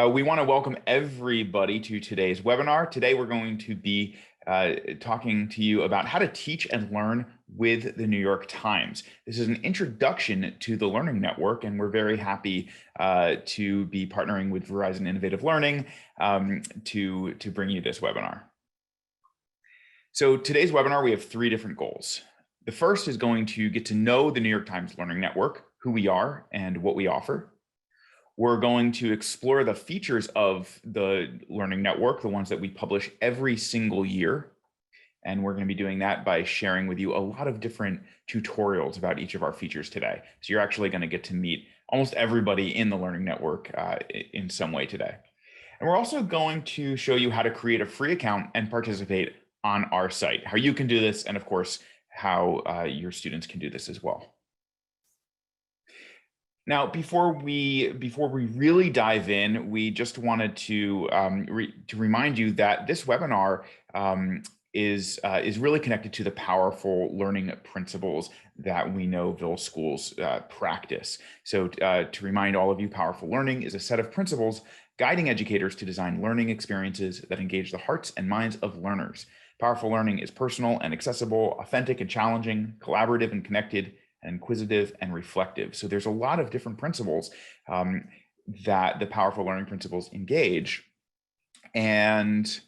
We want to welcome everybody to today's webinar. Today, we're going to be talking to you about how to teach and learn with the New York Times. This is an introduction to the Learning Network, and we're very happy to be partnering with Verizon Innovative Learning to bring you this webinar. So today's webinar, we have three different goals. The first is going to get to know the New York Times Learning Network, who we are and what we offer. We're going to explore the features of the Learning Network, the ones that we publish every single year. And we're going to be doing that by sharing with you a lot of different tutorials about each of our features today. So you're actually going to get to meet almost everybody in the Learning Network in some way today. And we're also going to show you how to create a free account and participate on our site, how you can do this, and of course, how your students can do this as well. Now, before we really dive in, we just wanted to remind you that this webinar is really connected to the powerful learning principles that we know Ville schools practice. So to remind all of you, powerful learning is a set of principles guiding educators to design learning experiences that engage the hearts and minds of learners. Powerful learning is personal and accessible, authentic and challenging, collaborative and connected, and inquisitive and reflective. So there's a lot of different principles that the powerful learning principles engage. And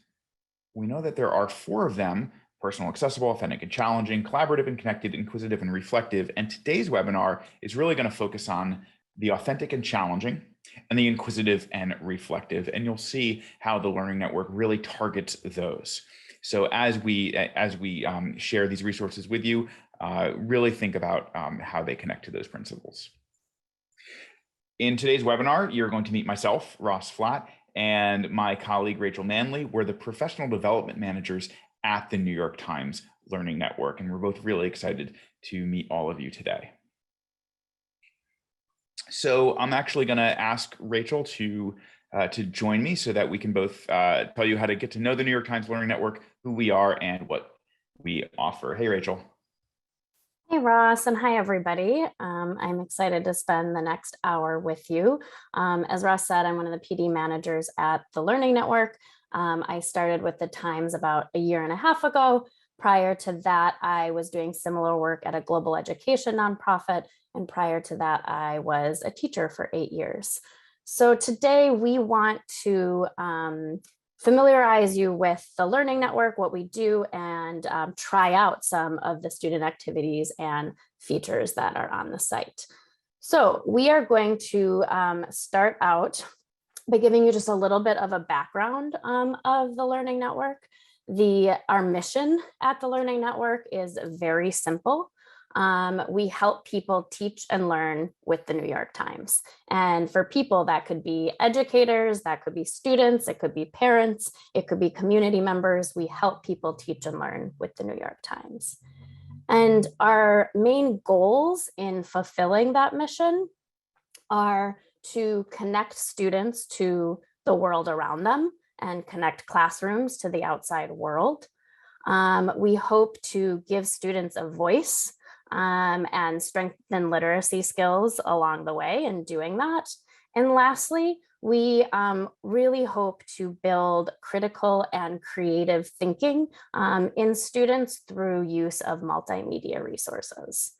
we know that there are 4 of them: personal, accessible, authentic and challenging, collaborative and connected, inquisitive and reflective. And today's webinar is really going to focus on the authentic and challenging and the inquisitive and reflective. And you'll see how the Learning Network really targets those. So as we share these resources with you, really think about how they connect to those principles. In today's webinar, you're going to meet myself, Ross Flatt, and my colleague, Rachel Manley. We're the professional development managers at the New York Times Learning Network, and we're both really excited to meet all of you today. So I'm actually going to ask Rachel to join me so that we can both tell you how to get to know the New York Times Learning Network, who we are, and what we offer. Hey, Rachel. Hey, Ross, and hi, everybody. I'm excited to spend the next hour with you. As Ross said, I'm one of the PD managers at the Learning Network. I started with the Times about a year and a half ago. Prior to that, I was doing similar work at a global education nonprofit. And prior to that, I was a teacher for 8 years. So today we want to familiarize you with the Learning Network, what we do, and try out some of the student activities and features that are on the site. So we are going to start out by giving you just a little bit of a background of the Learning Network. Our mission at the Learning Network is very simple. We help people teach and learn with the New York Times. And for people, that could be educators, that could be students, it could be parents, it could be community members. We help people teach and learn with the New York Times. And our main goals in fulfilling that mission are to connect students to the world around them and connect classrooms to the outside world. We hope to give students a voice and strengthen literacy skills along the way in doing that. And lastly, we really hope to build critical and creative thinking in students through use of multimedia resources.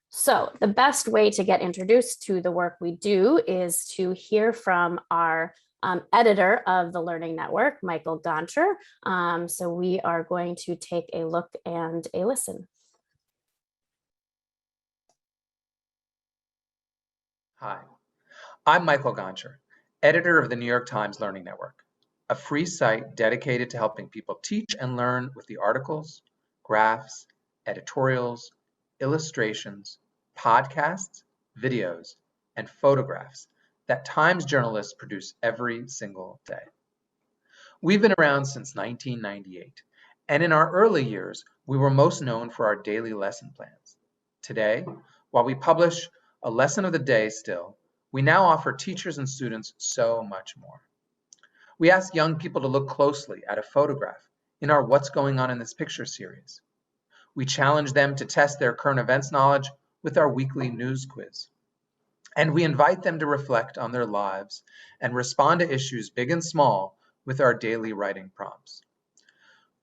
So the best way to get introduced to the work we do is to hear from our editor of the Learning Network, Michael Goncher. So we are going to take a look and a listen. Hi, I'm Michael Goncher, editor of the New York Times Learning Network, a free site dedicated to helping people teach and learn with the articles, graphs, editorials, illustrations, podcasts, videos, and photographs that Times journalists produce every single day. We've been around since 1998, and in our early years, we were most known for our daily lesson plans. Today, while we publish a lesson of the day still, we now offer teachers and students so much more. We ask young people to look closely at a photograph in our What's Going On in This Picture series. We challenge them to test their current events knowledge with our weekly news quiz. And we invite them to reflect on their lives and respond to issues big and small with our daily writing prompts.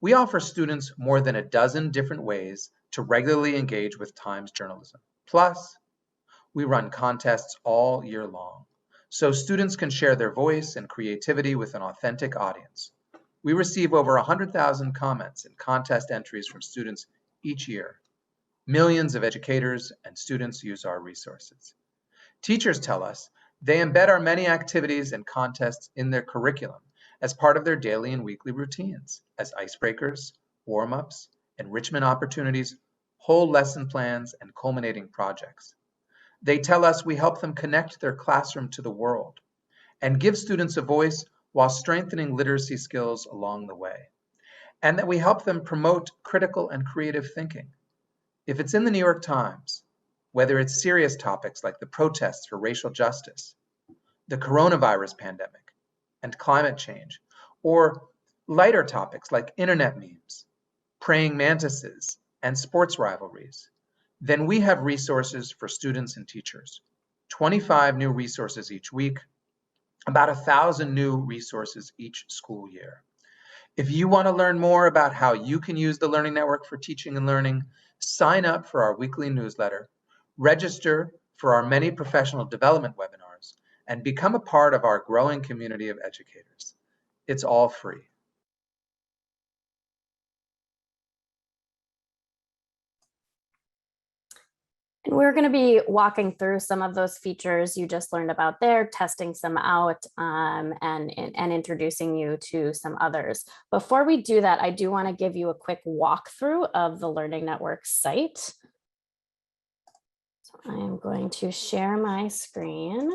We offer students more than a dozen different ways to regularly engage with Times journalism. Plus, we run contests all year long, so students can share their voice and creativity with an authentic audience. We receive over 100,000 comments and contest entries from students each year. Millions of educators and students use our resources. Teachers tell us they embed our many activities and contests in their curriculum as part of their daily and weekly routines, as icebreakers, warm-ups, enrichment opportunities, whole lesson plans, and culminating projects. They tell us we help them connect their classroom to the world and give students a voice while strengthening literacy skills along the way, and that we help them promote critical and creative thinking. If it's in the New York Times, whether it's serious topics like the protests for racial justice, the coronavirus pandemic, and climate change, or lighter topics like internet memes, praying mantises, and sports rivalries, then we have resources for students and teachers. 25 new resources each week, about 1,000 new resources each school year. If you want to learn more about how you can use the Learning Network for teaching and learning, sign up for our weekly newsletter, register for our many professional development webinars, and become a part of our growing community of educators. It's all free. And we're going to be walking through some of those features you just learned about there, testing some out, and introducing you to some others. Before we do that, I do want to give you a quick walkthrough of the Learning Network site. So I am going to share my screen.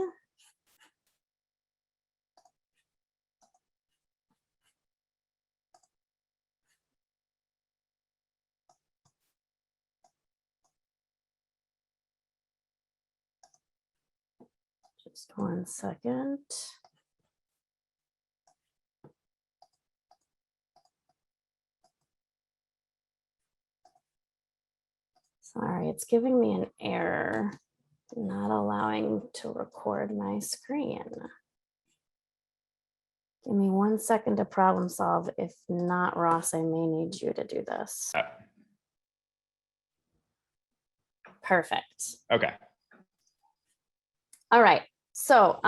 Just 1 second. Sorry, it's giving me an error, not allowing to record my screen. Give me 1 second to problem solve. If not, Ross, I may need you to do this. Perfect. Okay. All right. So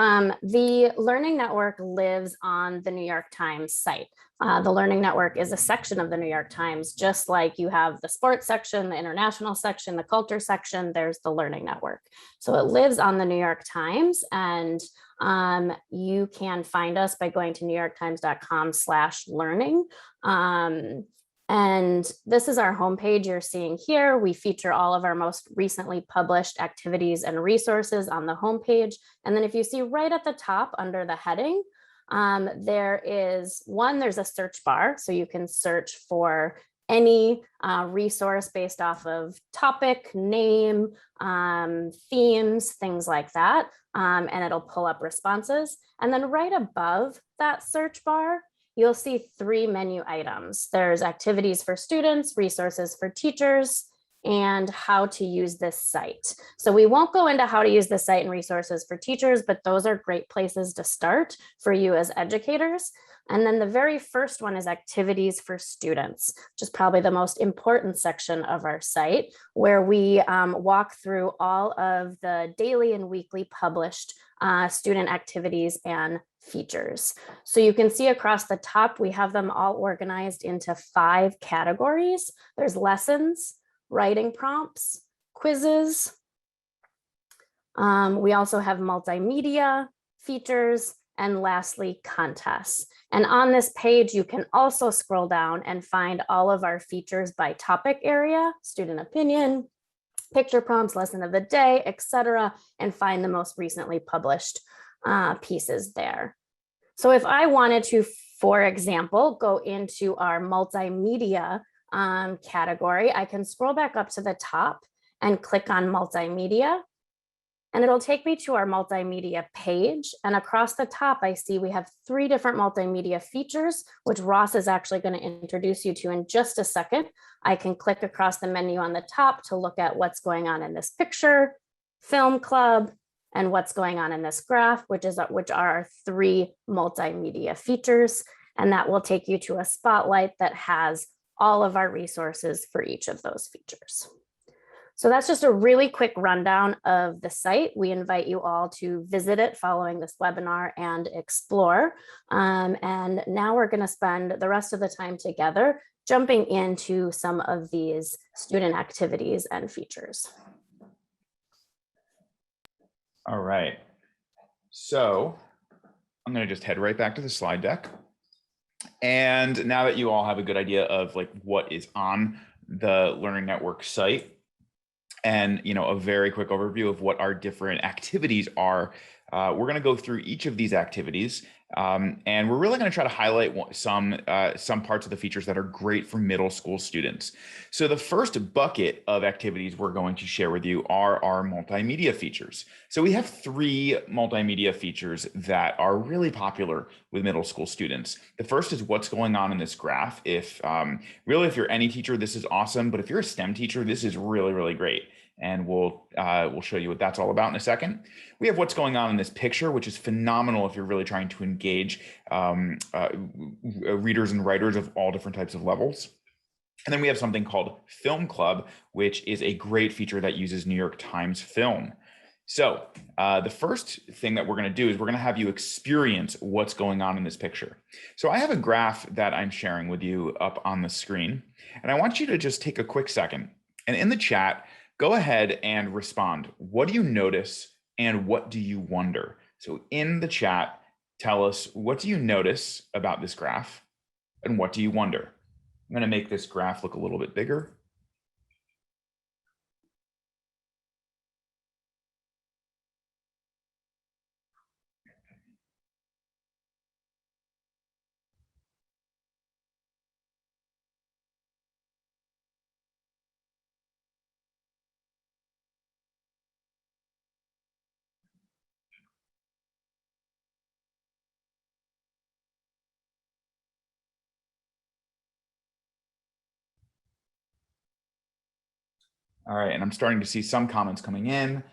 the Learning Network lives on the New York Times site. The Learning Network is a section of the New York Times, just like you have the sports section, the international section, the culture section, there's the Learning Network. So it lives on the New York Times, and you can find us by going to newyorktimes.com/learning. And this is our homepage you're seeing here. We feature all of our most recently published activities and resources on the homepage. And then if you see right at the top under the heading, there's a search bar. So you can search for any resource based off of topic, name, themes, things like that. And it'll pull up responses. And then right above that search bar, you'll see 3 menu items. There's activities for students, resources for teachers, and how to use this site. So we won't go into how to use the site and resources for teachers, but those are great places to start for you as educators. And then the very first one is activities for students, which is probably the most important section of our site, where we walk through all of the daily and weekly published student activities and features. So you can see across the top, we have them all organized into 5 categories. There's lessons, writing prompts, quizzes. We also have multimedia features, and lastly, contests. And on this page, you can also scroll down and find all of our features by topic area, student opinion, picture prompts, lesson of the day, etc., and find the most recently published pieces there. So if I wanted to, for example, go into our multimedia category, I can scroll back up to the top and click on multimedia, and it'll take me to our multimedia page. And across the top, I see we have 3 different multimedia features, which Ross is actually going to introduce you to in just a second. I can click across the menu on the top to look at what's going on in this picture, film club, and what's going on in this graph, which are our 3 multimedia features. And that will take you to a spotlight that has all of our resources for each of those features. So that's just a really quick rundown of the site. We invite you all to visit it following this webinar and explore. And now we're going to spend the rest of the time together jumping into some of these student activities and features. All right. So I'm going to just head right back to the slide deck. And now that you all have a good idea of like what is on the Learning Network site, and a very quick overview of what our different activities are, we're going to go through each of these activities, and we're really going to try to highlight some parts of the features that are great for middle school students. So the first bucket of activities we're going to share with you are our multimedia features. So we have 3 multimedia features that are really popular with middle school students. The first is what's going on in this graph. If you're any teacher, this is awesome, but if you're a STEM teacher, this is really, really great. And we'll show you what that's all about in a second. We have what's going on in this picture, which is phenomenal if you're really trying to engage readers and writers of all different types of levels. And then we have something called Film Club, which is a great feature that uses New York Times film. So the first thing that we're going to do is we're going to have you experience what's going on in this picture. So I have a graph that I'm sharing with you up on the screen, and I want you to just take a quick second and in the chat, go ahead and respond. What do you notice and what do you wonder? So in the chat, tell us, what do you notice about this graph and what do you wonder? I'm going to make this graph look a little bit bigger. All right, and I'm starting to see some comments coming in.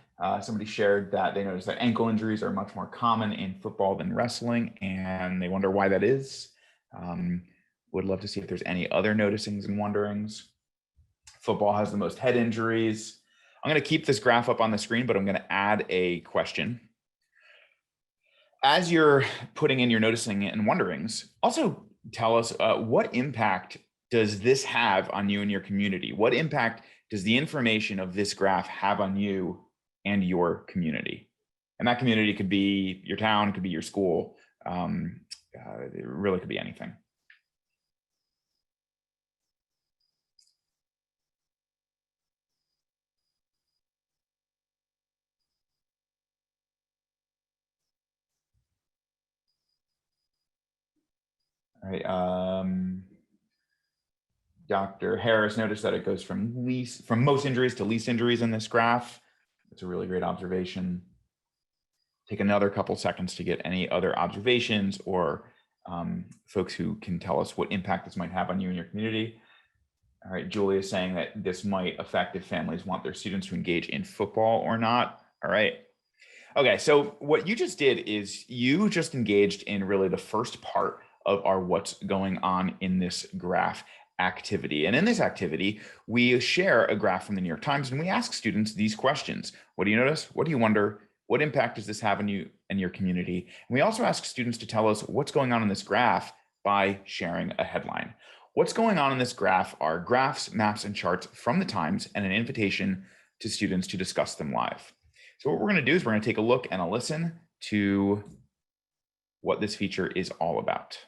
Somebody shared that they noticed that ankle injuries are much more common in football than wrestling, and they wonder why that is. Would love to see if there's any other noticings and wonderings. Football has the most head injuries. I'm going to keep this graph up on the screen, but I'm going to add a question. As you're putting in your noticing and wonderings, also tell us what impact does this have on you and your community? What impact does the information of this graph have on you and your community? And that community could be your town, it could be your school. It really could be anything. All right. Dr. Harris noticed that it goes from most injuries to least injuries in this graph. It's a really great observation. Take another couple seconds to get any other observations or folks who can tell us what impact this might have on you and your community. All right, Julie is saying that this might affect if families want their students to engage in football or not. All right. Okay, so what you just did is you just engaged in really the first part of our what's going on in this graph activity. And in this activity, we share a graph from the New York Times and we ask students these questions. What do you notice? What do you wonder? What impact does this have on you and your community? And we also ask students to tell us what's going on in this graph by sharing a headline. What's going on in this graph are graphs, maps, and charts from the Times and an invitation to students to discuss them live. So what we're going to do is we're going to take a look and a listen to what this feature is all about.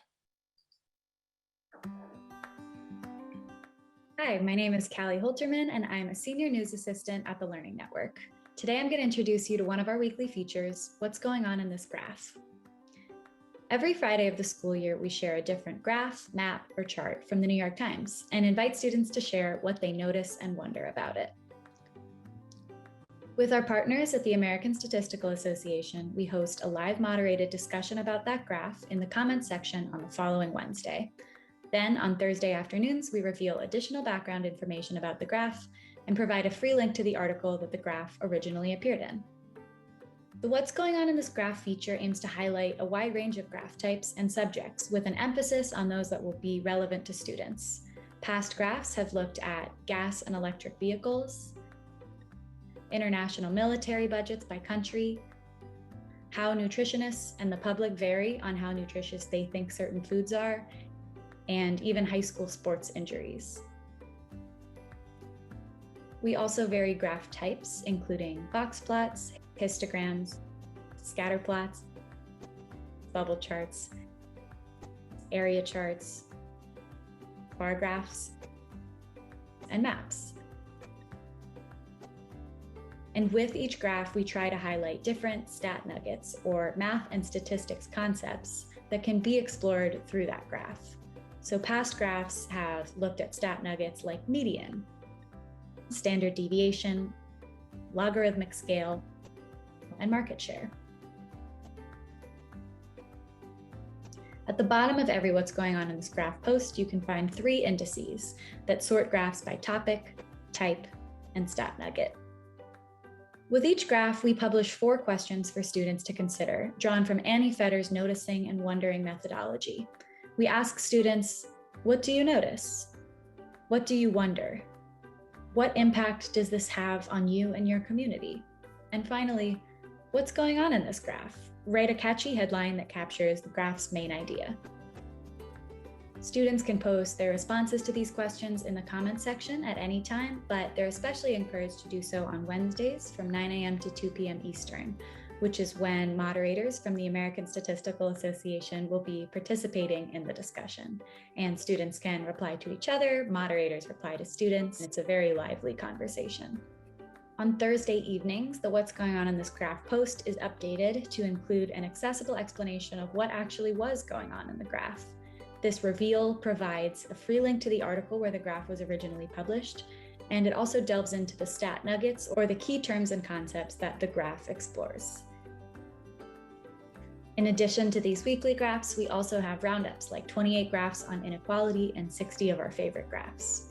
Hi, my name is Callie Holterman, and I'm a senior news assistant at the Learning Network. Today, I'm going to introduce you to one of our weekly features, What's Going On in This Graph. Every Friday of the school year, we share a different graph, map, or chart from the New York Times and invite students to share what they notice and wonder about it. With our partners at the American Statistical Association, we host a live moderated discussion about that graph in the comments section on the following Wednesday. Then on Thursday afternoons, we reveal additional background information about the graph and provide a free link to the article that the graph originally appeared in. The What's Going On in this Graph feature aims to highlight a wide range of graph types and subjects with an emphasis on those that will be relevant to students. Past graphs have looked at gas and electric vehicles, international military budgets by country, how nutritionists and the public vary on how nutritious they think certain foods are, and even high school sports injuries. We also vary graph types, including box plots, histograms, scatter plots, bubble charts, area charts, bar graphs, and maps. And with each graph, we try to highlight different stat nuggets or math and statistics concepts that can be explored through that graph. So past graphs have looked at stat nuggets like median, standard deviation, logarithmic scale, and market share. At the bottom of every What's Going On in this Graph post, you can find 3 indices that sort graphs by topic, type, and stat nugget. With each graph, we publish 4 questions for students to consider, drawn from Annie Fetter's Noticing and Wondering methodology. We ask students, what do you notice? What do you wonder? What impact does this have on you and your community? And finally, what's going on in this graph? Write a catchy headline that captures the graph's main idea. Students can post their responses to these questions in the comments section at any time, but they're especially encouraged to do so on Wednesdays from 9 a.m. to 2 p.m. Eastern, which is when moderators from the American Statistical Association will be participating in the discussion. And students can reply to each other, moderators reply to students. It's a very lively conversation. On Thursday evenings, the What's Going On in this Graph post is updated to include an accessible explanation of what actually was going on in the graph. This reveal provides a free link to the article where the graph was originally published, and it also delves into the stat nuggets or the key terms and concepts that the graph explores. In addition to these weekly graphs, we also have roundups like 28 graphs on inequality and 60 of our favorite graphs.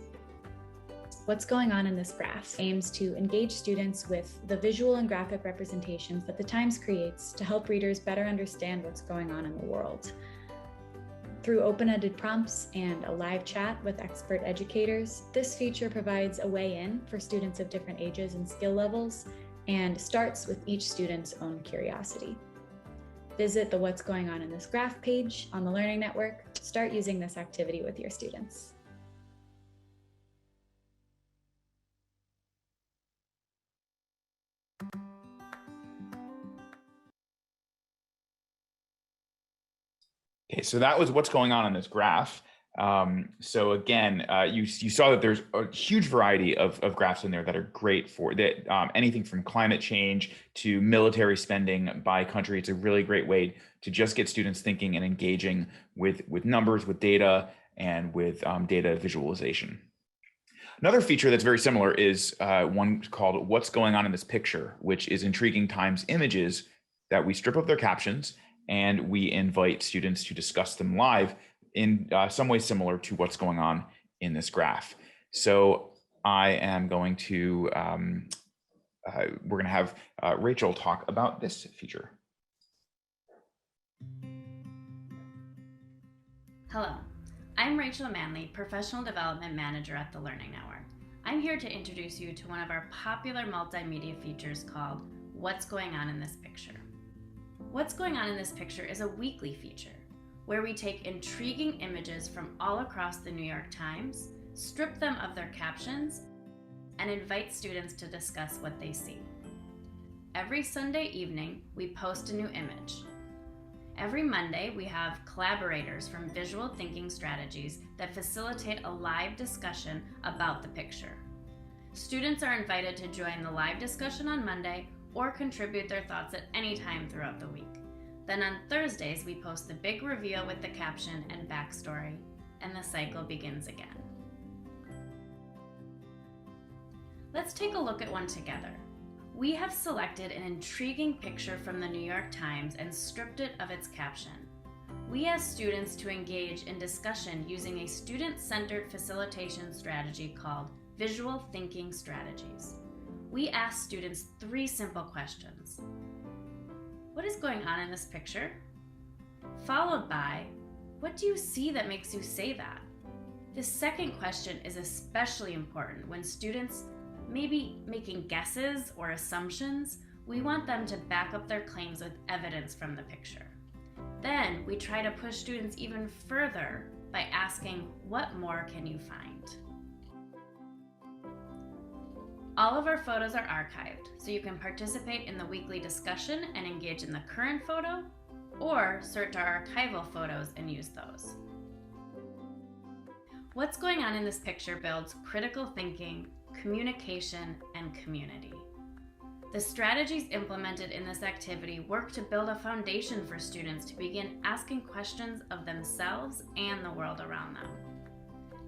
What's Going On in this Graph aims to engage students with the visual and graphic representations that the Times creates to help readers better understand what's going on in the world. Through open-ended prompts and a live chat with expert educators, this feature provides a way in for students of different ages and skill levels and starts with each student's own curiosity. Visit the What's Going On in this Graph page on the Learning Network. Start using this activity with your students. Okay, so that was what's going on in this graph. So again, you saw that there's a huge variety of graphs in there that are great for that. Anything from climate change to military spending by country. It's a really great way to just get students thinking and engaging with numbers, with data, and with data visualization. Another feature that's very similar is one called What's Going On in this Picture, which is Intriguing Times images that we strip of their captions and we invite students to discuss them live in some way similar to what's going on in this graph. So I am going to, we're going to have Rachel talk about this feature. Hello, I'm Rachel Manley, Professional Development Manager at the Learning Network. I'm here to introduce you to one of our popular multimedia features called What's Going On in this Picture. What's Going On in this Picture is a weekly feature where we take intriguing images from all across the New York Times, strip them of their captions, and invite students to discuss what they see. Every Sunday evening, we post a new image. Every Monday, we have collaborators from Visual Thinking Strategies that facilitate a live discussion about the picture. Students are invited to join the live discussion on Monday or contribute their thoughts at any time throughout the week. Then on Thursdays, we post the big reveal with the caption and backstory, and the cycle begins again. Let's take a look at one together. We have selected an intriguing picture from the New York Times and stripped it of its caption. We ask students to engage in discussion using a student-centered facilitation strategy called Visual Thinking Strategies. We ask students 3 simple questions. what is going on in this picture? Followed by, what do you see that makes you say that? This second question is especially important when students may be making guesses or assumptions. We want them to back up their claims with evidence from the picture. Then we try to push students even further by asking, what more can you find? All of our photos are archived, so you can participate in the weekly discussion and engage in the current photo, or search our archival photos and use those. What's going on in this picture builds critical thinking, communication, and community. The strategies implemented in this activity work to build a foundation for students to begin asking questions of themselves and the world around them.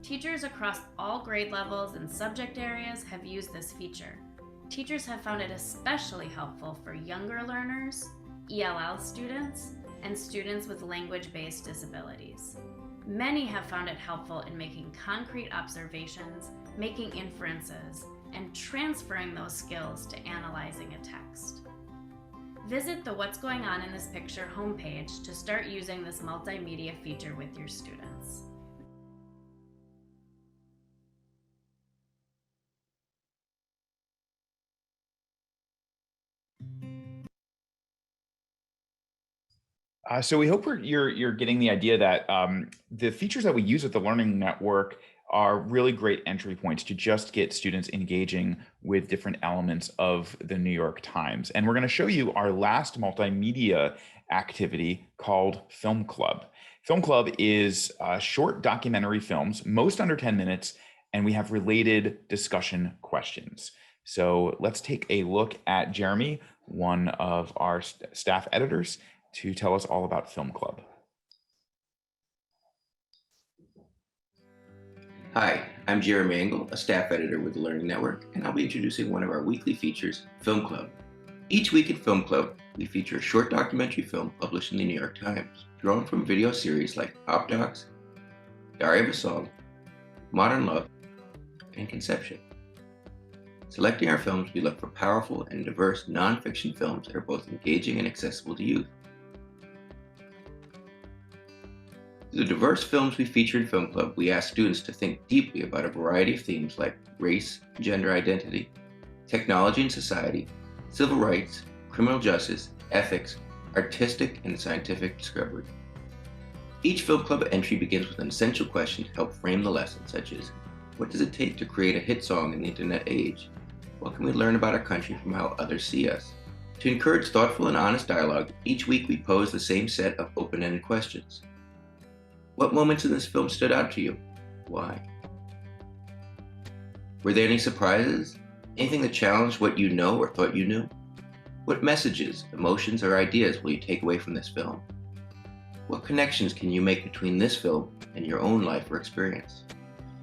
Teachers across all grade levels and subject areas have used this feature. Teachers have found it especially helpful for younger learners, ELL students, and students with language-based disabilities. Many have found it helpful in making concrete observations, making inferences, and transferring those skills to analyzing a text. Visit the What's Going On in This Picture homepage to start using this multimedia feature with your students. So we hope you're getting the idea that the features that we use at the Learning Network are really great entry points to just get students engaging with different elements of the New York Times. And we're going to show you our last multimedia activity called Film Club. Film Club is short documentary films, most under 10 minutes, and we have related discussion questions. So let's take a look at Jeremy, one of our staff editors, to tell us all about Film Club. Hi, I'm Jeremy Engel, a staff editor with the Learning Network, and I'll be introducing one of our weekly features, Film Club. Each week at Film Club, we feature a short documentary film published in the New York Times, drawn from video series like Op Docs, Diary of a Song, Modern Love, and Conception. Selecting our films, we look for powerful and diverse non-fiction films that are both engaging and accessible to youth. Through the diverse films we feature in Film Club, we ask students to think deeply about a variety of themes like race, gender identity, technology and society, civil rights, criminal justice, ethics, artistic and scientific discovery. Each Film Club entry begins with an essential question to help frame the lesson, such as, what does it take to create a hit song in the internet age? What can we learn about our country from how others see us? To encourage thoughtful and honest dialogue, each week we pose the same set of open-ended questions. What moments in this film stood out to you? Why? Were there any surprises? Anything that challenged what you know or thought you knew? What messages, emotions, or ideas will you take away from this film? What connections can you make between this film and your own life or experience?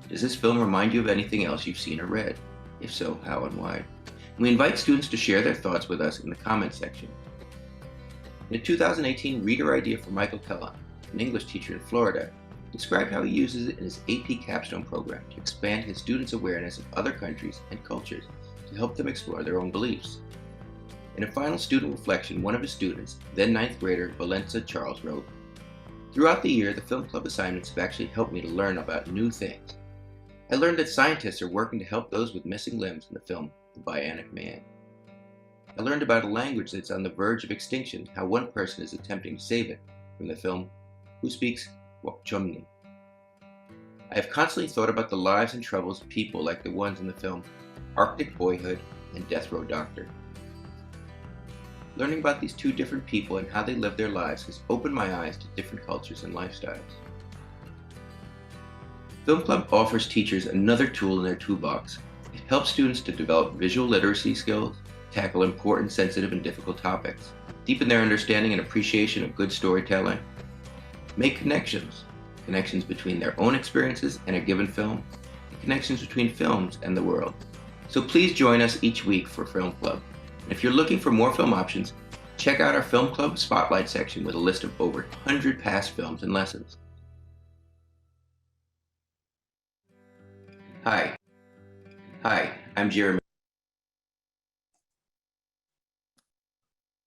Does this film remind you of anything else you've seen or read? If so, how and why? We invite students to share their thoughts with us in the comments section. In a 2018 reader idea for Michael Kellogg, an English teacher in Florida, described how he uses it in his AP Capstone program to expand his students' awareness of other countries and cultures to help them explore their own beliefs. In a final student reflection, one of his students, then 9th grader Valenza Charles, wrote, "Throughout the year, the Film Club assignments have actually helped me to learn about new things. I learned that scientists are working to help those with missing limbs in the film The Bionic Man. I learned about a language that's on the verge of extinction, how one person is attempting to save it, from the film Who Speaks Wokchumni. I have constantly thought about the lives and troubles of people like the ones in the film Arctic Boyhood and Death Row Doctor. Learning about these two different people and how they live their lives has opened my eyes to different cultures and lifestyles." Film Club offers teachers another tool in their toolbox. It helps students to develop visual literacy skills, tackle important, sensitive, and difficult topics, deepen their understanding and appreciation of good storytelling, make connections between their own experiences and a given film, and connections between films and the world. So please join us each week for Film Club. And if you're looking for more film options, check out our Film Club Spotlight section with a list of over 100 past films and lessons. Hi, I'm Jeremy.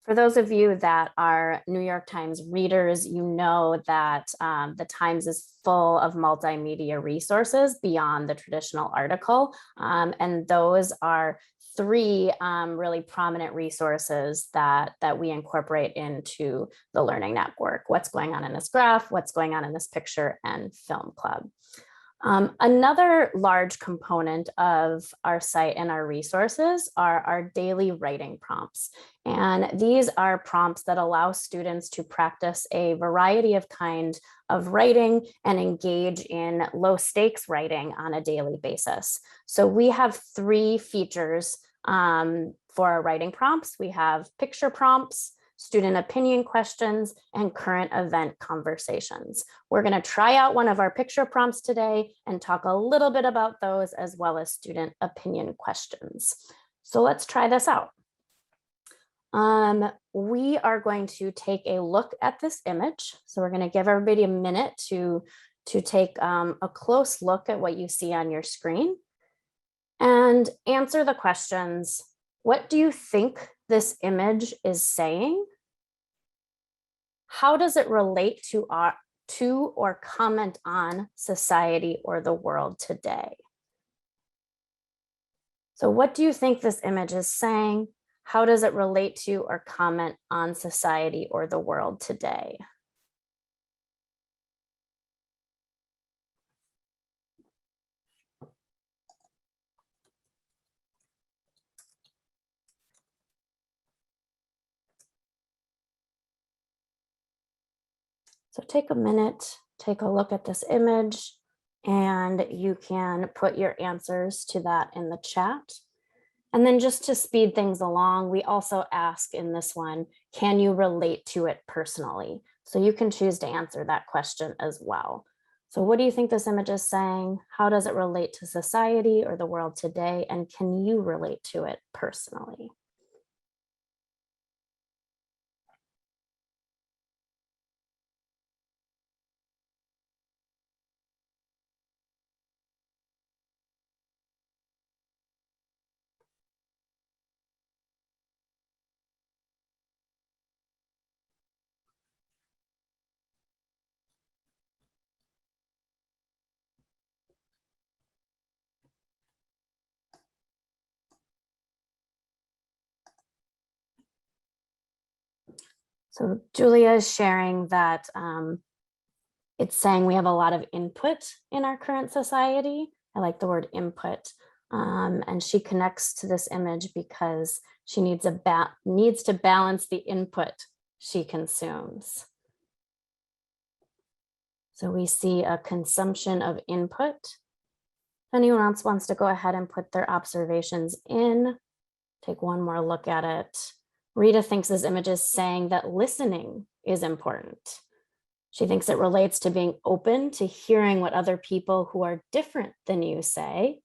For those of you that are New York Times readers, you know that the Times is full of multimedia resources beyond the traditional article. And those are three really prominent resources that we incorporate into the Learning Network: What's Going On in This Graph, What's Going On in This Picture, and Film Club. Another large component of our site and our resources are our daily writing prompts. And these are prompts that allow students to practice a variety of kinds of writing and engage in low stakes writing on a daily basis. So we have three features for our writing prompts. We have picture prompts, student opinion questions, and current event conversations. We're going to try out one of our picture prompts today and talk a little bit about those, as well as student opinion questions. So let's try this out. We are going to take a look at this image. So we're going to give everybody a minute to take a close look at what you see on your screen and answer the questions. What do you think this image is saying? How does it relate to or comment on society or the world today? So what do you think this image is saying? How does it relate to or comment on society or the world today? So take a minute, take a look at this image, and you can put your answers to that in the chat. And then just to speed things along, we also ask in this one, can you relate to it personally? So you can choose to answer that question as well. So what do you think this image is saying? How does it relate to society or the world today? And can you relate to it personally? So Julia is sharing that it's saying we have a lot of input in our current society. I like the word input. And she connects to this image because she needs to balance the input she consumes. So we see a consumption of input. If anyone else wants to go ahead and put their observations in, take one more look at it. Rita thinks this image is saying that listening is important. She thinks it relates to being open to hearing what other people who are different than you say.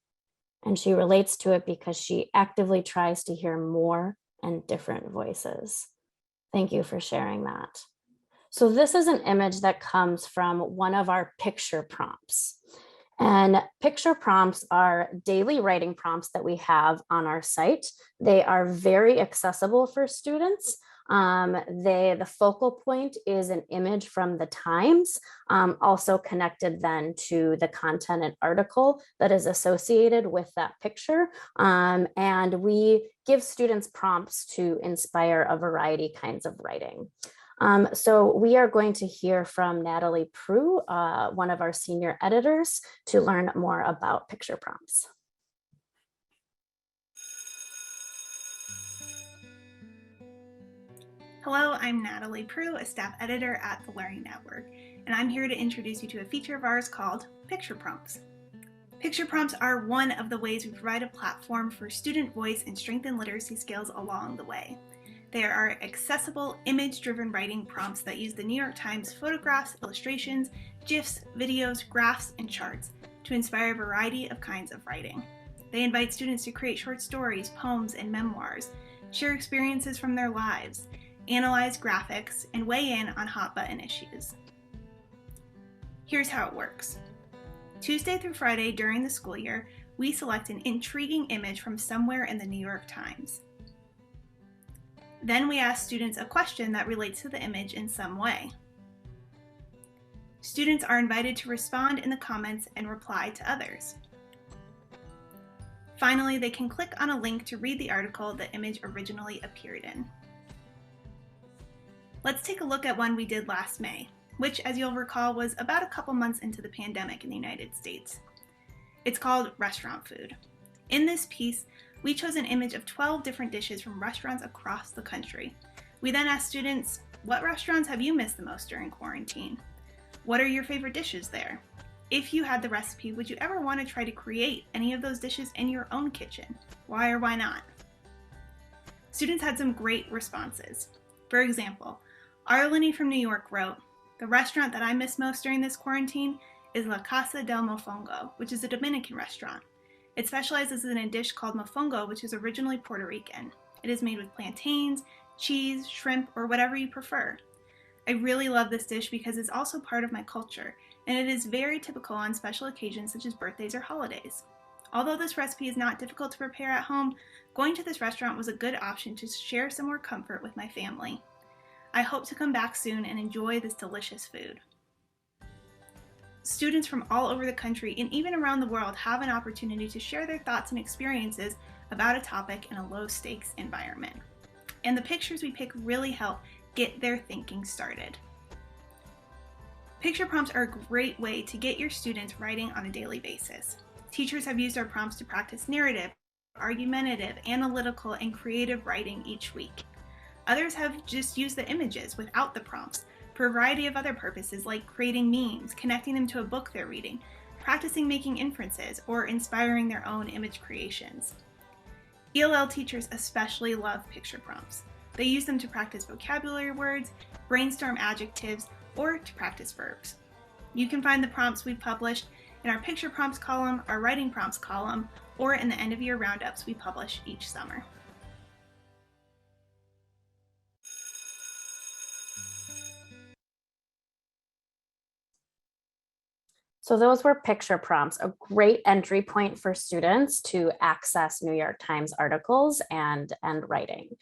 And she relates to it because she actively tries to hear more and different voices. Thank you for sharing that. So this is an image that comes from one of our picture prompts. And picture prompts are daily writing prompts that we have on our site. They are very accessible for students. The focal point is an image from the Times, also connected then to the content and article that is associated with that picture. And we give students prompts to inspire a variety kinds of writing. So we are going to hear from Natalie Prue, one of our senior editors, to learn more about picture prompts. Hello, I'm Natalie Prue, a staff editor at the Learning Network, and I'm here to introduce you to a feature of ours called Picture Prompts. Picture prompts are one of the ways we provide a platform for student voice and strengthen literacy skills along the way. There are accessible, image-driven writing prompts that use the New York Times photographs, illustrations, GIFs, videos, graphs, and charts to inspire a variety of kinds of writing. They invite students to create short stories, poems, and memoirs, share experiences from their lives, analyze graphics, and weigh in on hot-button issues. Here's how it works. Tuesday through Friday during the school year, we select an intriguing image from somewhere in the New York Times. Then we ask students a question that relates to the image in some way. Students are invited to respond in the comments and reply to others. Finally, they can click on a link to read the article the image originally appeared in. Let's take a look at one we did last May, which, as you'll recall, was about a couple months into the pandemic in the United States. It's called Restaurant Food. In this piece, we chose an image of 12 different dishes from restaurants across the country. We then asked students, what restaurants have you missed the most during quarantine? What are your favorite dishes there? If you had the recipe, would you ever want to try to create any of those dishes in your own kitchen? Why or why not? Students had some great responses. For example, Arlene from New York wrote, "The restaurant that I miss most during this quarantine is La Casa del Mofongo, which is a Dominican restaurant. It specializes in a dish called mofongo, which is originally Puerto Rican. It is made with plantains, cheese, shrimp, or whatever you prefer. I really love this dish because it's also part of my culture, and it is very typical on special occasions such as birthdays or holidays. Although this recipe is not difficult to prepare at home, going to this restaurant was a good option to share some more comfort with my family. I hope to come back soon and enjoy this delicious food." Students from all over the country and even around the world have an opportunity to share their thoughts and experiences about a topic in a low-stakes environment. And the pictures we pick really help get their thinking started. Picture prompts are a great way to get your students writing on a daily basis. Teachers have used our prompts to practice narrative, argumentative, analytical, and creative writing each week. Others have just used the images without the prompts for a variety of other purposes like creating memes, connecting them to a book they're reading, practicing making inferences, or inspiring their own image creations. ELL teachers especially love picture prompts. They use them to practice vocabulary words, brainstorm adjectives, or to practice verbs. You can find the prompts we've published in our picture prompts column, our writing prompts column, or in the end of year roundups we publish each summer. So those were picture prompts, a great entry point for students to access New York Times articles and writing.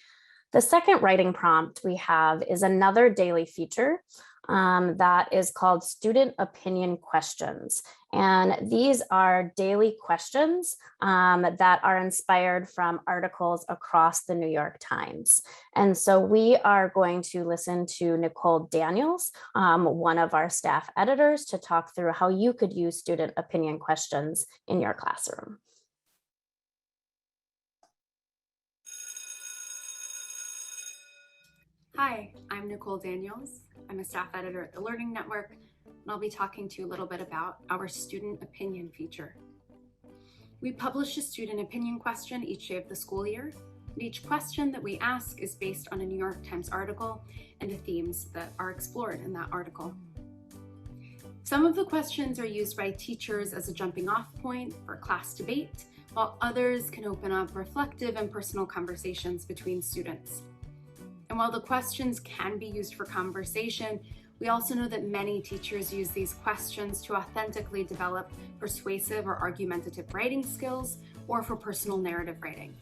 The second writing prompt we have is another daily feature that is called Student Opinion Questions. And these are daily questions that are inspired from articles across the New York Times. And so we are going to listen to Nicole Daniels, one of our staff editors, to talk through how you could use student opinion questions in your classroom. Hi, I'm Nicole Daniels. I'm a staff editor at the Learning Network, and I'll be talking to you a little bit about our student opinion feature. We publish a student opinion question each day of the school year, and each question that we ask is based on a New York Times article and the themes that are explored in that article. Some of the questions are used by teachers as a jumping off point for class debate, while others can open up reflective and personal conversations between students. And while the questions can be used for conversation, we also know that many teachers use these questions to authentically develop persuasive or argumentative writing skills or for personal narrative writing.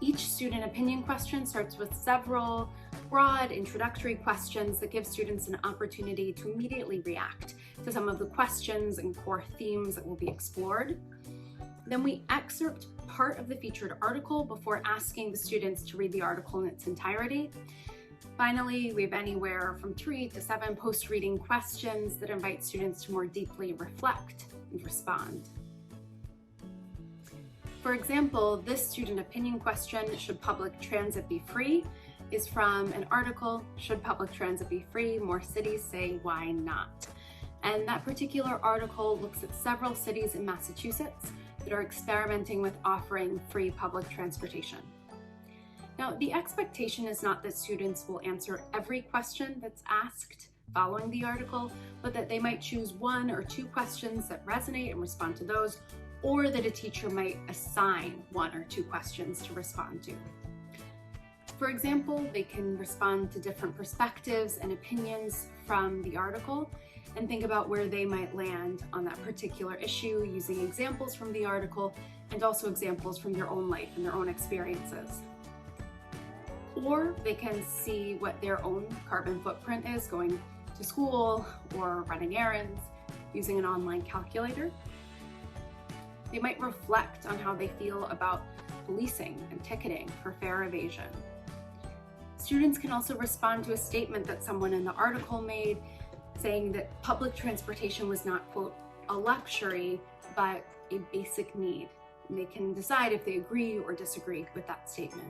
Each student opinion question starts with several broad introductory questions that give students an opportunity to immediately react to some of the questions and core themes that will be explored. Then we excerpt part of the featured article before asking the students to read the article in its entirety. Finally, we have anywhere from 3 to 7 post-reading questions that invite students to more deeply reflect and respond. For example, this student opinion question, "Should public transit be free?" is from an article, "Should public transit be free? More cities say why not?" And that particular article looks at several cities in Massachusetts that are experimenting with offering free public transportation. Now, the expectation is not that students will answer every question that's asked following the article, but that they might choose 1 or 2 questions that resonate and respond to those, or that a teacher might assign 1 or 2 questions to respond to. For example, they can respond to different perspectives and opinions from the article and think about where they might land on that particular issue using examples from the article and also examples from their own life and their own experiences. or they can see what their own carbon footprint is going to school or running errands using an online calculator. They might reflect on how they feel about policing and ticketing for fare evasion. Students can also respond to a statement that someone in the article made saying that public transportation was not, quote, a luxury, but a basic need. And they can decide if they agree or disagree with that statement.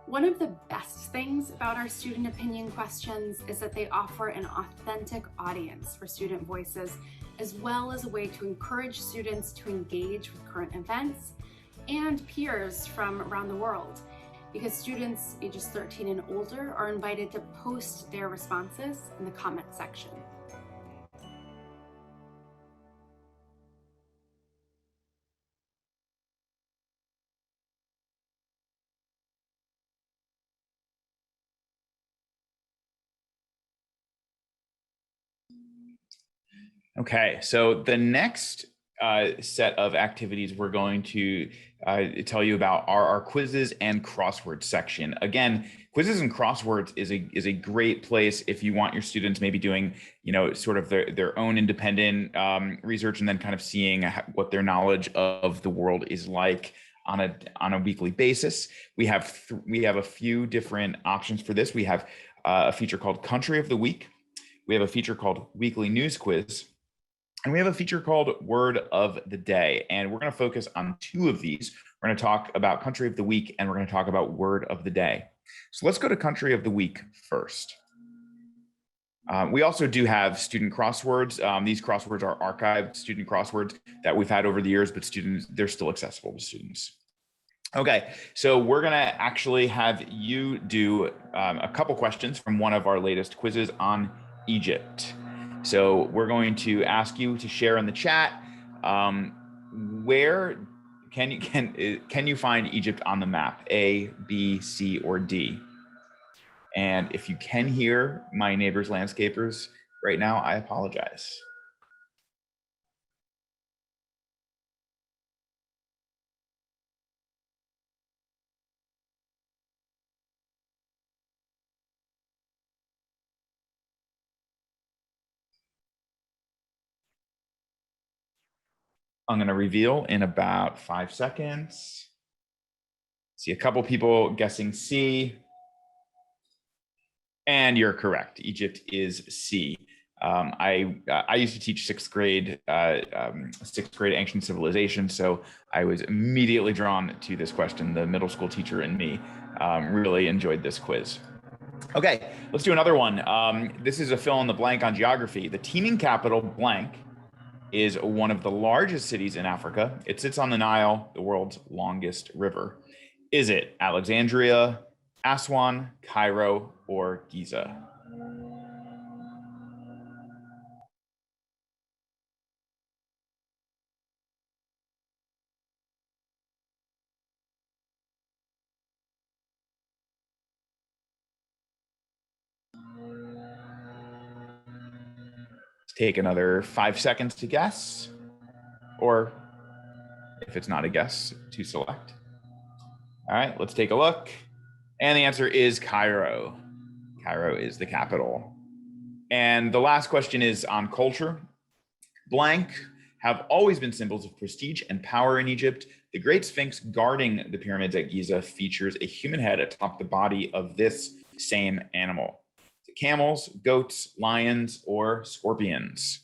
One of the best things about our student opinion questions is that they offer an authentic audience for student voices, as well as a way to encourage students to engage with current events and peers from around the world, because students ages 13 and older are invited to post their responses in the comment section. Okay, so the next set of activities we're going to tell you about are our quizzes and crosswords section. Again, quizzes and crosswords is a great place if you want your students maybe doing, sort of their own independent research and then kind of seeing what their knowledge of the world is like on a weekly basis. We have a few different options for this. We have a feature called Country of the Week. We have a feature called Weekly News Quiz. And we have a feature called Word of the Day. And we're going to focus on two of these. We're going to talk about Country of the Week, and we're going to talk about Word of the Day. So let's go to Country of the Week first. We also do have student crosswords. These crosswords are archived student crosswords that we've had over the years, but they're still accessible to students. Okay, so we're going to actually have you do a couple questions from one of our latest quizzes on Egypt. So we're going to ask you to share in the chat where can you find Egypt on the map? A, B, C, or D? And if you can hear my neighbors landscapers right now, I apologize. I'm going to reveal in about 5 seconds. See a couple people guessing C. And you're correct. Egypt is C. I used to teach sixth grade ancient civilization, so I was immediately drawn to this question. The middle school teacher and me really enjoyed this quiz. Okay, let's do another one. This is a fill in the blank on geography. The teeming capital blank is one of the largest cities in Africa. It sits on the Nile, the world's longest river. Is it Alexandria, Aswan, Cairo, or Giza? Take another 5 seconds to guess, or if it's not a guess, to select. All right, let's take a look. And the answer is Cairo. Cairo is the capital. And the last question is on culture. Blank have always been symbols of prestige and power in Egypt. The Great Sphinx guarding the pyramids at Giza features a human head atop the body of this same animal. Camels, goats, lions, or scorpions?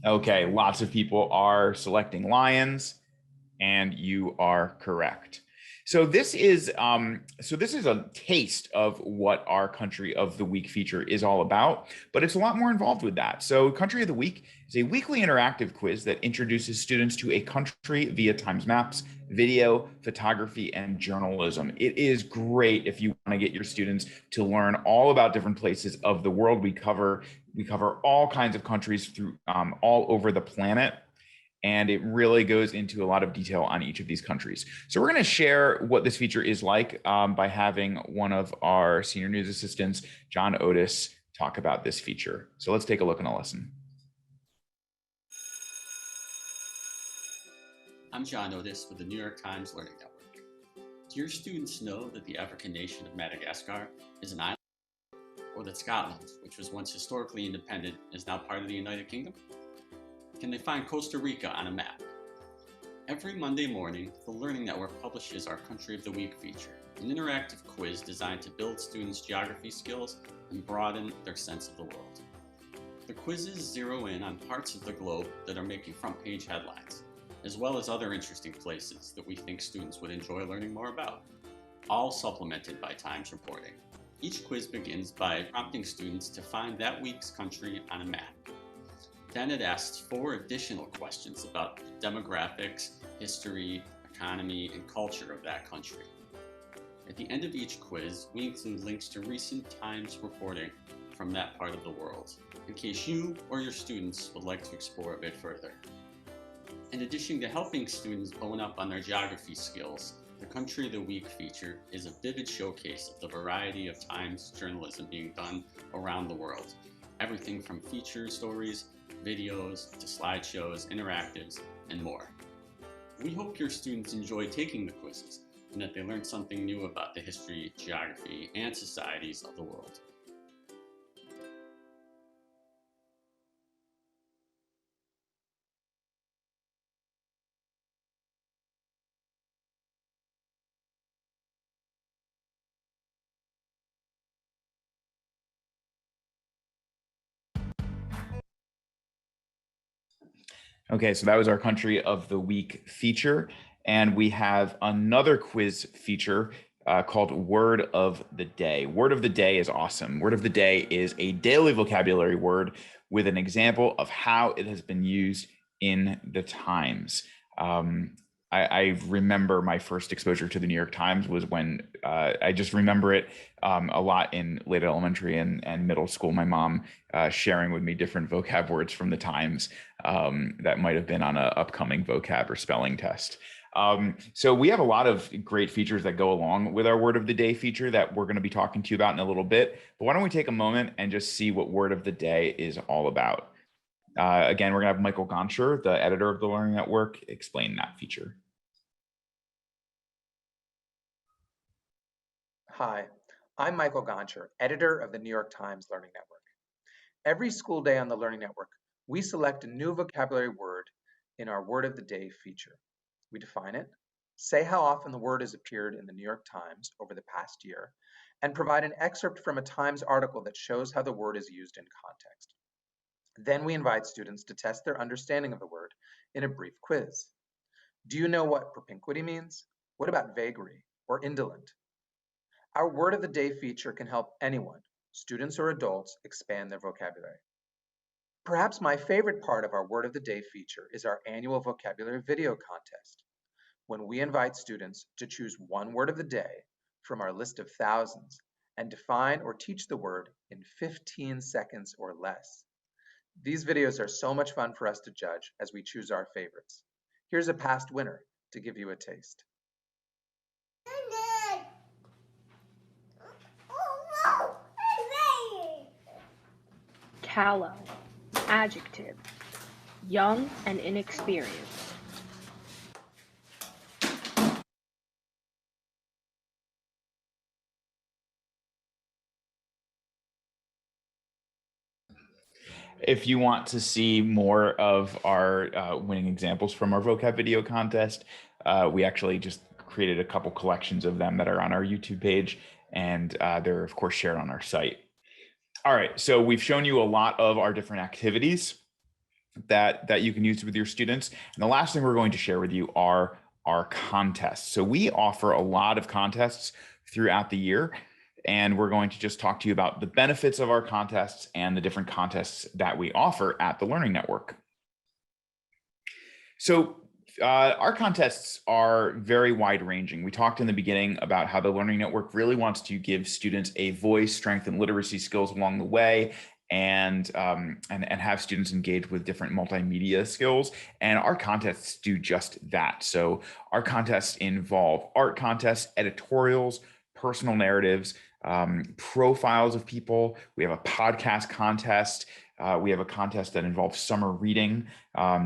Okay, lots of people are selecting lions, and you are correct. So this is a taste of what our Country of the Week feature is all about, but it's a lot more involved with that. So Country of the Week is a weekly interactive quiz that introduces students to a country via times maps, video, photography, and journalism. It is great if you want to get your students to learn all about different places of the world. We cover all kinds of countries through all over the planet. And it really goes into a lot of detail on each of these countries. So we're going to share what this feature is like by having one of our senior news assistants, John Otis, talk about this feature. So let's take a look and a listen. I'm John Otis with the New York Times Learning Network. Do your students know that the African nation of Madagascar is an island, or that Scotland, which was once historically independent, is now part of the United Kingdom? Can they find Costa Rica on a map? Every Monday morning, the Learning Network publishes our Country of the Week feature, an interactive quiz designed to build students' geography skills and broaden their sense of the world. The quizzes zero in on parts of the globe that are making front-page headlines, as well as other interesting places that we think students would enjoy learning more about, all supplemented by Times reporting. Each quiz begins by prompting students to find that week's country on a map. Then it asks 4 additional questions about the demographics, history, economy, and culture of that country. At the end of each quiz, we include links to recent Times reporting from that part of the world, in case you or your students would like to explore a bit further. In addition to helping students bone up on their geography skills, the Country of the Week feature is a vivid showcase of the variety of Times journalism being done around the world. Everything from feature stories, videos, to slideshows, interactives, and more. We hope your students enjoy taking the quizzes and that they learn something new about the history, geography, and societies of the world. Okay, so that was our Country of the Week feature. And we have another quiz feature called Word of the Day. Word of the Day is awesome. Word of the Day is a daily vocabulary word with an example of how it has been used in the Times. I remember my first exposure to the New York Times was when I just remember it a lot in late elementary and middle school. My mom sharing with me different vocab words from the Times that might have been on an upcoming vocab or spelling test. So we have a lot of great features that go along with our Word of the Day feature that we're going to be talking to you about in a little bit. But why don't we take a moment and just see what Word of the Day is all about? Again, we're going to have Michael Gonsher, the editor of the Learning Network, explain that feature. Hi, I'm Michael Gonsher, editor of the New York Times Learning Network. Every school day on the Learning Network, we select a new vocabulary word in our Word of the Day feature. We define it, say how often the word has appeared in the New York Times over the past year, and provide an excerpt from a Times article that shows how the word is used in context. Then we invite students to test their understanding of the word in a brief quiz. Do you know what propinquity means? What about vagary or indolent? Our Word of the Day feature can help anyone, students or adults, expand their vocabulary. Perhaps my favorite part of our Word of the Day feature is our annual vocabulary video contest, when we invite students to choose one word of the day from our list of thousands and define or teach the word in 15 seconds or less. These videos are so much fun for us to judge as we choose our favorites. Here's a past winner to give you a taste. Callow, adjective, young and inexperienced. If you want to see more of our winning examples from our vocab video contest, we actually just created a couple collections of them that are on our YouTube page, and they're of course shared on our site. All right, so we've shown you a lot of our different activities that you can use with your students. And the last thing we're going to share with you are our contests. So we offer a lot of contests throughout the year, and we're going to just talk to you about the benefits of our contests and the different contests that we offer at the Learning Network. So our contests are very wide-ranging. We talked in the beginning about how the Learning Network really wants to give students a voice, strengthen literacy skills along the way, and have students engage with different multimedia skills. And our contests do just that. So our contests involve art contests, editorials, personal narratives, profiles of people. We have a podcast contest. We have a contest that involves summer reading,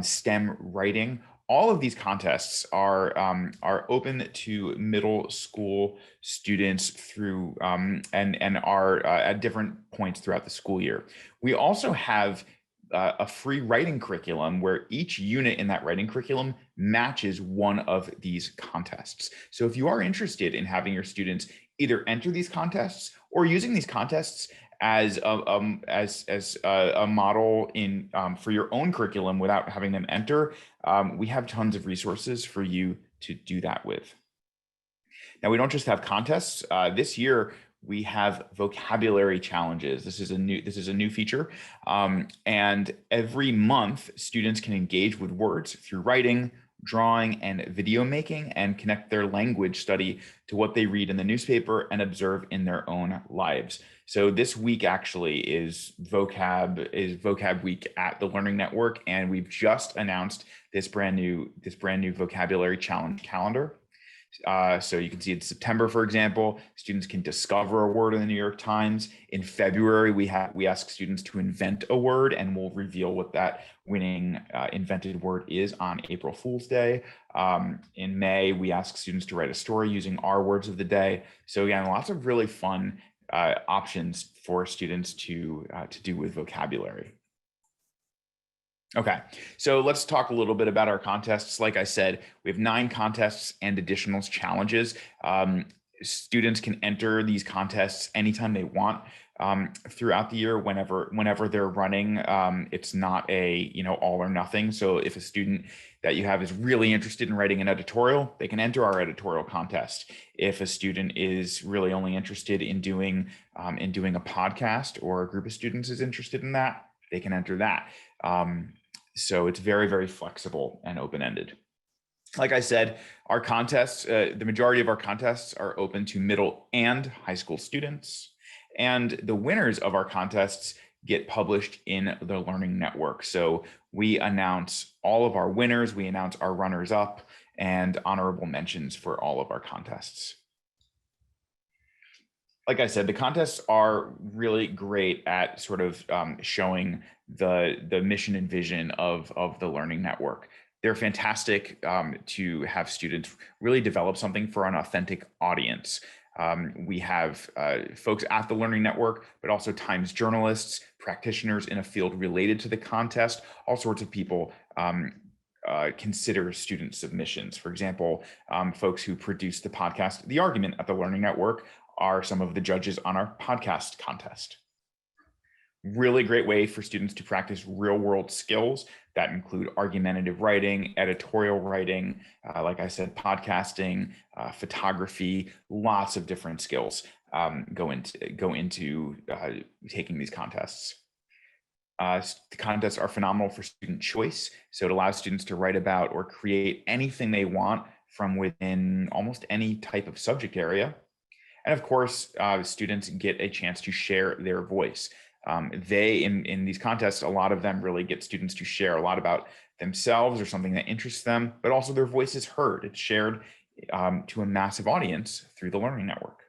STEM writing. All of these contests are open to middle school students through and are at different points throughout the school year. We also have a free writing curriculum where each unit in that writing curriculum matches one of these contests. So if you are interested in having your students either enter these contests or using these contests as a model in for your own curriculum without having them enter, we have tons of resources for you to do that with. Now, we don't just have contests. This year, we have vocabulary challenges. This is a new feature, and every month, students can engage with words through writing, drawing, and video making, and connect their language study to what they read in the newspaper and observe in their own lives. So this week actually is vocab week at the Learning Network, and we've just announced this brand new vocabulary challenge calendar. So you can see in September, for example, students can discover a word in the New York Times. In February, we ask students to invent a word, and we'll reveal what that winning invented word is on April Fool's Day. In May, we ask students to write a story using our words of the day. So again, lots of really fun options for students to do with vocabulary. Okay, so let's talk a little bit about our contests. Like I said, we have 9 contests and additional challenges. Students can enter these contests anytime they want throughout the year, whenever they're running. It's not a all or nothing. So if a student that you have is really interested in writing an editorial, they can enter our editorial contest. If a student is really only interested in doing a podcast, or a group of students is interested in that, they can enter that. So it's very, very flexible and open-ended. Like I said, our contests, the majority of our contests are open to middle and high school students. And the winners of our contests get published in the Learning Network. So we announce all of our winners, we announce our runners-up, and honorable mentions for all of our contests. Like I said, the contests are really great at sort of showing the mission and vision of the Learning Network. They're fantastic to have students really develop something for an authentic audience. We have folks at the Learning Network, but also Times journalists, practitioners in a field related to the contest. All sorts of people consider student submissions. For example, folks who produce the podcast The Argument at the Learning Network are some of the judges on our podcast contest. Really great way for students to practice real-world skills that include argumentative writing, editorial writing, like I said, podcasting, photography. Lots of different skills go into taking these contests. The contests are phenomenal for student choice. So it allows students to write about or create anything they want from within almost any type of subject area. And of course, students get a chance to share their voice. In these contests, a lot of them really get students to share a lot about themselves or something that interests them, but also their voice is heard. It's shared to a massive audience through the Learning Network.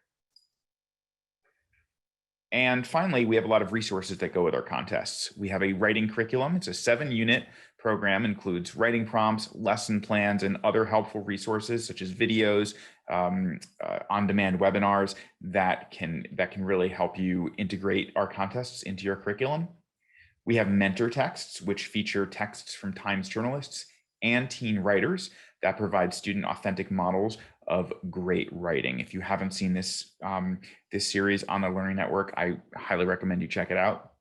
And finally, we have a lot of resources that go with our contests. We have a writing curriculum. It's a 7-unit program, includes writing prompts, lesson plans, and other helpful resources such as videos, on-demand webinars that can really help you integrate our contests into your curriculum. We have mentor texts, which feature texts from Times journalists and teen writers that provide student authentic models of great writing. If you haven't seen this series on the Learning Network, I highly recommend you check it out.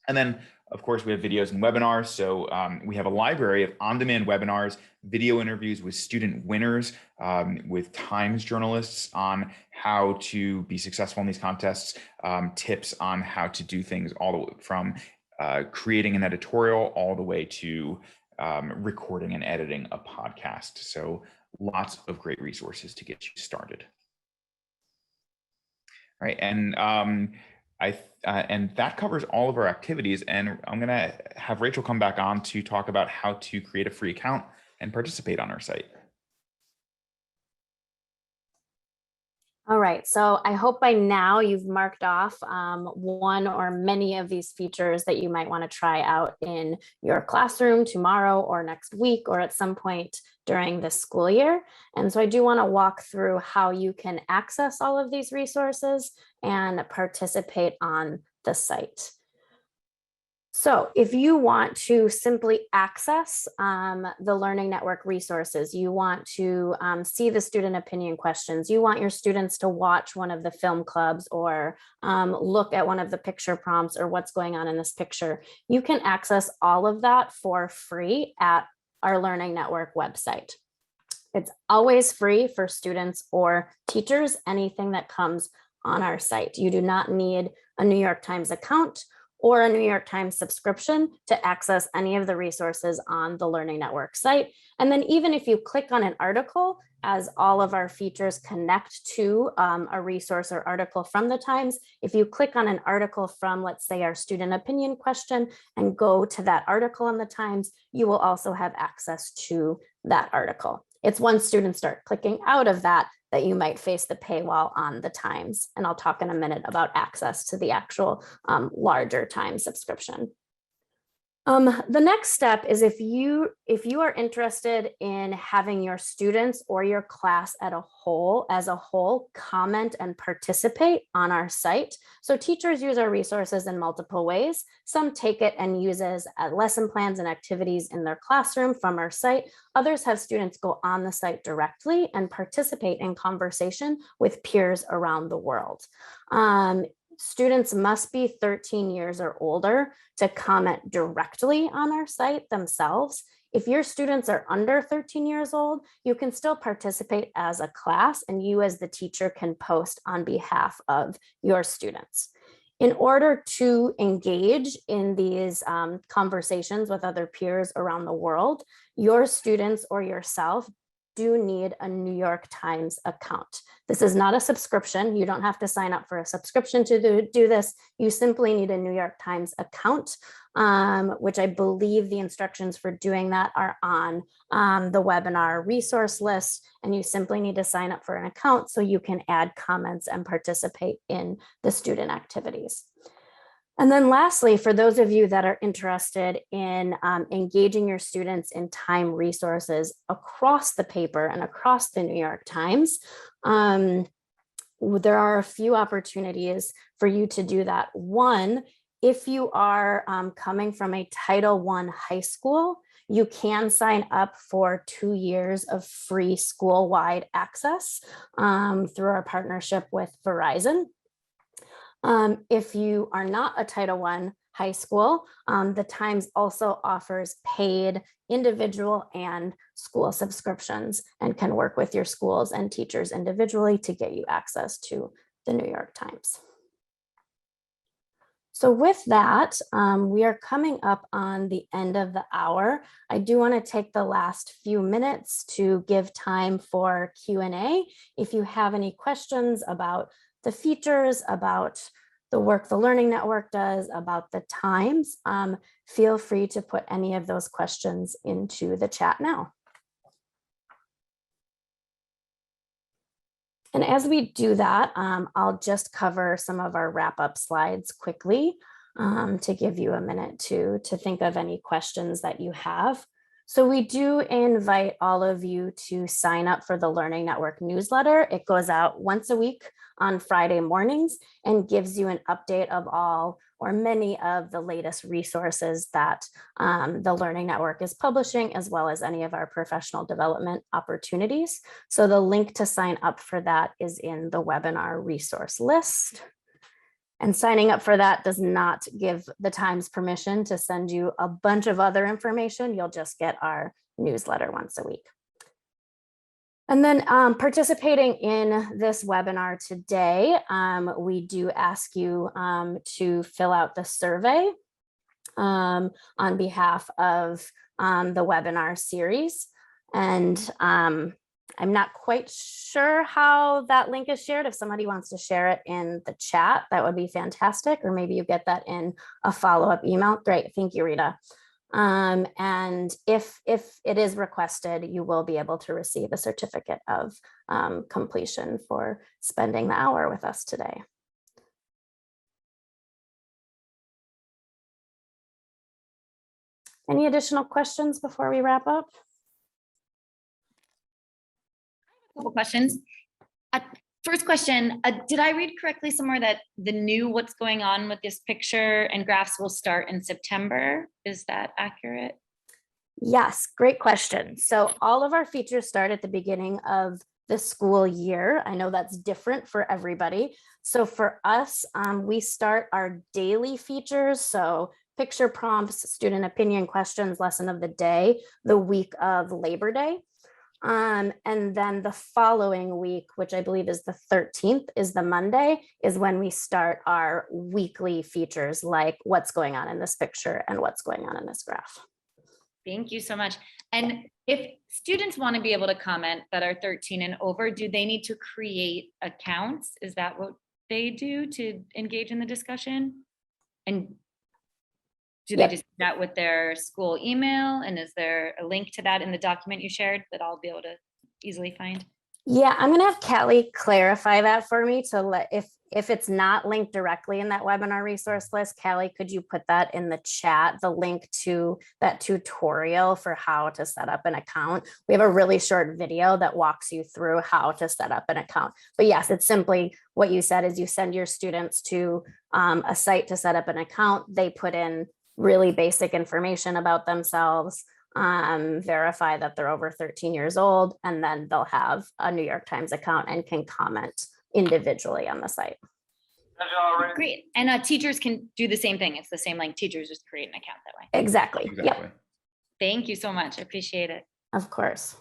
And then, of course, we have videos and webinars. So we have a library of on-demand webinars, video interviews with student winners, with Times journalists on how to be successful in these contests, tips on how to do things all the way from creating an editorial all the way to recording and editing a podcast. So lots of great resources to get you started. All right, and and that covers all of our activities. And I'm going to have Rachel come back on to talk about how to create a free account and participate on our site. All right, so I hope by now you've marked off one or many of these features that you might want to try out in your classroom tomorrow or next week or at some point during this school year. And so I do want to walk through how you can access all of these resources and participate on the site. So if you want to simply access the Learning Network resources, you want to see the student opinion questions, you want your students to watch one of the film clubs or look at one of the picture prompts or what's going on in this picture, you can access all of that for free at our Learning Network website. It's always free for students or teachers, anything that comes on our site. You do not need a New York Times account or a New York Times subscription to access any of the resources on the Learning Network site. And then even if you click on an article, as all of our features connect to a resource or article from the Times, if you click on an article from, let's say, our student opinion question and go to that article in the Times, you will also have access to that article. It's once students start clicking out of that you might face the paywall on the Times. And I'll talk in a minute about access to the actual larger Times subscription. The next step is if you are interested in having your students or your class as a whole comment and participate on our site. So teachers use our resources in multiple ways. Some take it and uses lesson plans and activities in their classroom from our site. Others have students go on the site directly and participate in conversation with peers around the world. Students must be 13 years or older to comment directly on our site themselves. If your students are under 13 years old, you can still participate as a class and you as the teacher can post on behalf of your students. In order to engage in these conversations with other peers around the world, your students or yourself do need a New York Times account. This is not a subscription. You don't have to sign up for a subscription to do this. You simply need a New York Times account, which I believe the instructions for doing that are on the webinar resource list. And you simply need to sign up for an account so you can add comments and participate in the student activities. And then lastly, for those of you that are interested in engaging your students in time resources across the paper and across the New York Times, there are a few opportunities for you to do that. One, if you are coming from a Title I high school, you can sign up for 2 years of free school-wide access through our partnership with Verizon. If you are not a Title I high school, the Times also offers paid individual and school subscriptions and can work with your schools and teachers individually to get you access to the New York Times. So with that, we are coming up on the end of the hour. I do want to take the last few minutes to give time for Q&A. If you have any questions about the features, about the work the Learning Network does, about the Times, feel free to put any of those questions into the chat now. And as we do that, I'll just cover some of our wrap-up slides quickly to give you a minute to think of any questions that you have. So we do invite all of you to sign up for the Learning Network newsletter. It goes out once a week on Friday mornings and gives you an update of all or many of the latest resources that the Learning Network is publishing, as well as any of our professional development opportunities. So the link to sign up for that is in the webinar resource list. And signing up for that does not give the Times permission to send you a bunch of other information. You'll just get our newsletter once a week. And then participating in this webinar today, we do ask you to fill out the survey on behalf of the webinar series. And I'm not quite sure how that link is shared. If somebody wants to share it in the chat, that would be fantastic. Or maybe you get that in a follow-up email. Great, thank you, Rita. And if it is requested, you will be able to receive a certificate of completion for spending the hour with us today. Any additional questions before we wrap up? Couple questions. First question, did I read correctly somewhere that the new what's going on with this picture and graphs will start in September? Is that accurate? Yes, great question. So all of our features start at the beginning of the school year. I know that's different for everybody. So for us, we start our daily features. So picture prompts, student opinion questions, lesson of the day, the week of Labor Day. And then the following week, which I believe is the 13th, is the Monday, is when we start our weekly features, like what's going on in this picture and what's going on in this graph. Thank you so much. And if students want to be able to comment that are 13 and over, do they need to create accounts? Is that what they do to engage in the discussion? And do they just do that with their school email? And is there a link to that in the document you shared that I'll be able to easily find? Yeah, I'm gonna have Callie clarify that for me to let, if it's not linked directly in that webinar resource list, Callie, could you put that in the chat, the link to that tutorial for how to set up an account? We have a really short video that walks you through how to set up an account. But yes, it's simply what you said is you send your students to a site to set up an account. They put in really basic information about themselves, verify that they're over 13 years old, and then they'll have a New York Times account and can comment individually on the site. Great. And teachers can do the same thing. It's the same, like teachers just create an account that way. Exactly. Yep. Thank you so much. I appreciate it. Of course.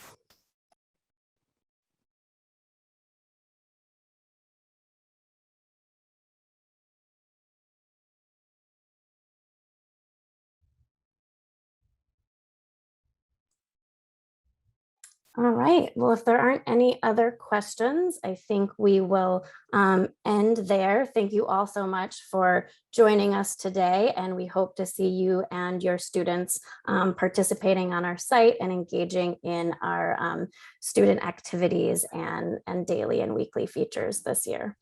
All right, well, if there aren't any other questions, I think we will end there. Thank you all so much for joining us today, and we hope to see you and your students participating on our site and engaging in our student activities and daily and weekly features this year.